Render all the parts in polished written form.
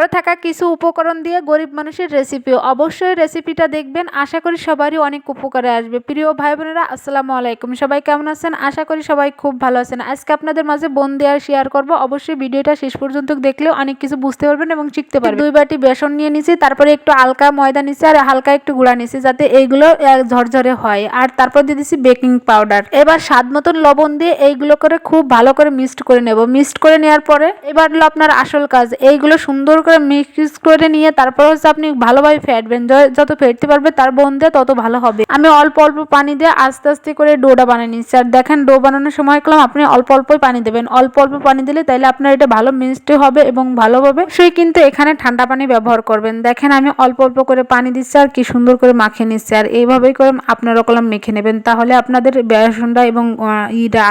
ঘরে থাকা কিছু উপকরণ দিয়ে গরিব মানুষের রেসিপি। অবশ্যই রেসিপিটা দেখবেন, আশা করি সবারই অনেক উপকারে আসবে। প্রিয় ভাই বোনেরা, আসসালামু আলাইকুম। সবাই কেমন আছেন? আশা করি সবাই খুব ভালো আছেন। আজকে আপনাদের মাঝে বন্দি আর শেয়ার করব। অবশ্যই ভিডিওটা শেষ পর্যন্ত দেখলেও অনেক কিছু বুঝতে পারবেন এবং শিখতে পারবেন। 2 বাটি বেসন নিয়ে নিছি, তারপরে একটু হালকা ময়দা নিছি আর হালকা একটু গুঁড়া নিছি যাতে এইগুলো ঝরঝরে হয়। আর তারপর দিয়ে দিছি বেকিং পাউডার। এবার স্বাদ মতন লবণ দিয়ে এইগুলো করে খুব ভালো করে মিক্সড করে নেব। মিক্সড করে নেওয়ার পরে এবার হলো আপনার আসল কাজ, এইগুলো সুন্দর করে মিক্স করে নিয়ে তারপর হচ্ছে আপনি ভালোভাবে ফেটবেন। যত ফেটতে পারবে তার বোন দিয়ে তত ভালো হবে। আমি অল্প অল্প পানি দিয়ে আস্তে আস্তে করে ডোটা বানিয়ে নিচ্ছি। আর দেখেন, ডো বানানোর সময় করলাম আপনি অল্প অল্পই পানি দেবেন। অল্প অল্প পানি দিলে তাইলে আপনার এটা ভালো মিক্সড হবে এবং ভালোভাবে। সেই কিন্তু এখানে ঠান্ডা পানি ব্যবহার করবেন। দেখেন আমি অল্প অল্প করে পানি দিচ্ছি আর কি সুন্দর করে মাখিয়ে নিচ্ছি। আর এইভাবেই করে আপনারা কলম মেখে নেবেন, তাহলে আপনাদের বেসনটা এবং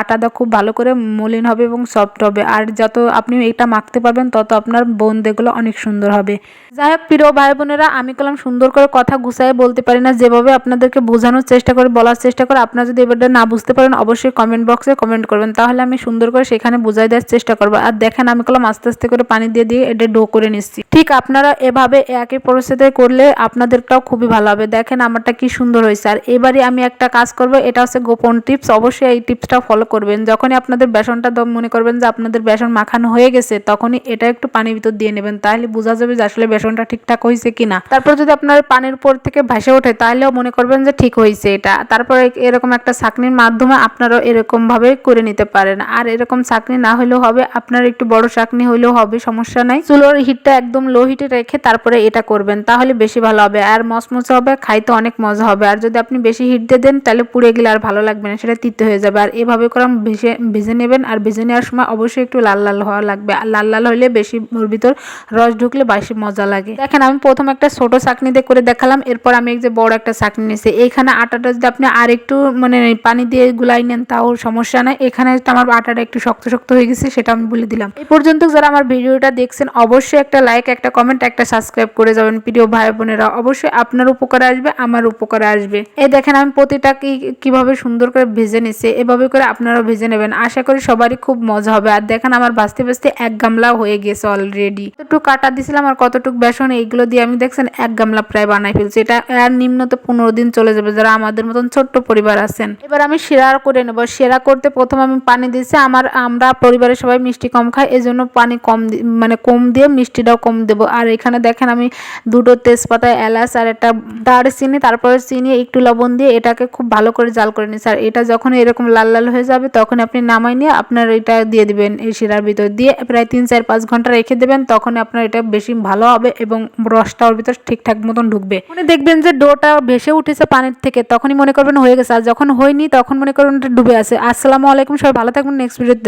আটাটা খুব ভালো করে মলিন হবে এবং সফট হবে। আর যত আপনি এটা মাখতে পারবেন তত আপনার বোঁদেগুলো অনেক সুন্দর হবে। যাই হোক প্রিয় ভাই বোনেরা, আমি কলম সুন্দর করে কথা গুছাই বলতে পারি না, যেভাবে আপনাদেরকে বোঝানোর চেষ্টা করে বলার চেষ্টা করে। আপনারা যদি এবারটা না বুঝতে পারেন অবশ্যই কমেন্ট বক্সে কমেন্ট করবেন, তাহলে আমি সুন্দর করে সেখানে বোঝাই দেওয়ার চেষ্টা করবো। আর দেখেন আমি কলম আস্তে আস্তে করে পানি দিয়ে দিয়ে এটা ডো করে নিচ্ছি। ঠিক আপনারা এভাবে একই প্রসেসে করলে আপনাদেরটাও খুবই ভালো হবে। দেখেন আমারটা কি সুন্দর হয়েছে। আর এবারে আমি একটা কাজ করব, এটা হচ্ছে গোপন টিপস। অবশ্যই এই টিপসটা ফলো করবেন। যখনই আপনাদের বেসনটা মনে করবেন যে আপনাদের বেসন মাখানো হয়ে গেছে, তখনই এটা একটু পানির ভিতর দিয়ে নেবেন, তাহলে বোঝা যাবে যে আসলে বেসনটা ঠিকঠাক হয়েছে কিনা। তারপর যদি আপনার পানির উপর থেকে ভাসে ওঠে তাহলেও মনে করবেন যে ঠিক হয়েছে এটা। তারপরে এরকম একটা ছাঁকনির মাধ্যমে আপনারাও এরকম ভাবে করে নিতে পারেন। আর এরকম ছাঁকনি না হলেও হবে, আপনার একটু বড় ছাঁকনি হলেও হবে, সমস্যা নাই। চুলোর হিটটা একদম লো হিটে রেখে তারপরে এটা করবেন, তাহলে বেশি ভালো হবে আর মচমচে হবে, খাইতে অনেক মজা হবে। আর যদি আপনি বেশি হিট দিয়ে দেন তাহলে পুড়ে গেলে আর ভালো লাগবে না, সেটা তিতে হয়ে যাবে। আর এভাবে করে ভেজে নেবেন। আর ভেজে নেওয়ার সময় অবশ্যই একটু লাল লাল হওয়া লাগবে। আর লাল লাল হলে বেশি ওর ভিতর রস ঢুকলে বেশি মজা লাগে। দেখেন আমি প্রথম একটা ছোট ছাঁকনি দিয়ে করে দেখালাম, এরপর আমি এই যে বড় একটা ছাঁকনি নিয়েছি। এইখানে আটাটা যদি আপনি আর একটু পানি দিয়ে গুলাই নেন তাও সমস্যা নাই। এখানে আমার আটাটা একটু শক্ত শক্ত হয়ে গেছে, সেটা আমি বলে দিলাম। এই পর্যন্ত যারা আমার ভিডিওটা দেখছেন অবশ্যই একটা লাইক, একটা কমেন্ট, একটা সাবস্ক্রাইব করে যাবেন। প্রিয় ভাই বোনেরা, অবশ্যই আপনার উপকারে আসবে, আমার উপকারে আসবে। এই দেখেন আমি প্রতিটা কিভাবে সুন্দর করে ভেজে নিচ্ছে, এভাবে করে আপনারাও ভেজে নেবেন। আশা করি সবারই খুব মজা হবে। আর দেখেন আমার ভাজতে ভাজতে 1 গামলা হয়ে গেছে অলরেডি। কতটুকু কাটা দিছিলাম আর কতটুকু বেসন, এইগুলো দিয়ে আমি দেখছেন 1 গামলা প্রায় বানাই ফেলছি। এটা আর নিম্নত 15 দিন চলে যাবে যারা আমাদের মতন ছোট্ট পরিবার আছেন। এবার আমি শিরা করে নেব। শিরা করতে প্রথম আমি পানি দিয়েছি। আমরা পরিবারের সবাই মিষ্টি কম খাই, এজন্য পানি কম দিয়ে মিষ্টিটাও কম দেব। আর এখানে দেখেন আমি 2টো তেজপাতা, এলাচ আর একটা দারচিনি, তারপরে চিনি, একটু লবণ দিয়ে এটাকে খুব ভালো করে জাল করে নিচ্ছি। আর এটা যখন এরকম লাল লাল হয়ে যাবে তখন আপনি নামাই নিয়ে আপনার এটা দিয়ে দিবেন এই শিরার ভিতর দিয়ে প্রায় 3-4-5 ঘন্টা রেখে দেবেন। তখন আপনার এটা বেশি ভালো হবে এবং রসটা ওর ভিতর ঠিকঠাক মতন ঢুকবে। দেখবেন যে ডোটা ভেসে উঠেছে পানির থেকে, তখনই মনে করবেন হয়ে গেছে। আর যখন হয়নি তখন মনে করবেন ডুবে আছে। আসসালামু আলাইকুম, সবাই ভালো থাকবেন। নেক্সট ভিডিওতে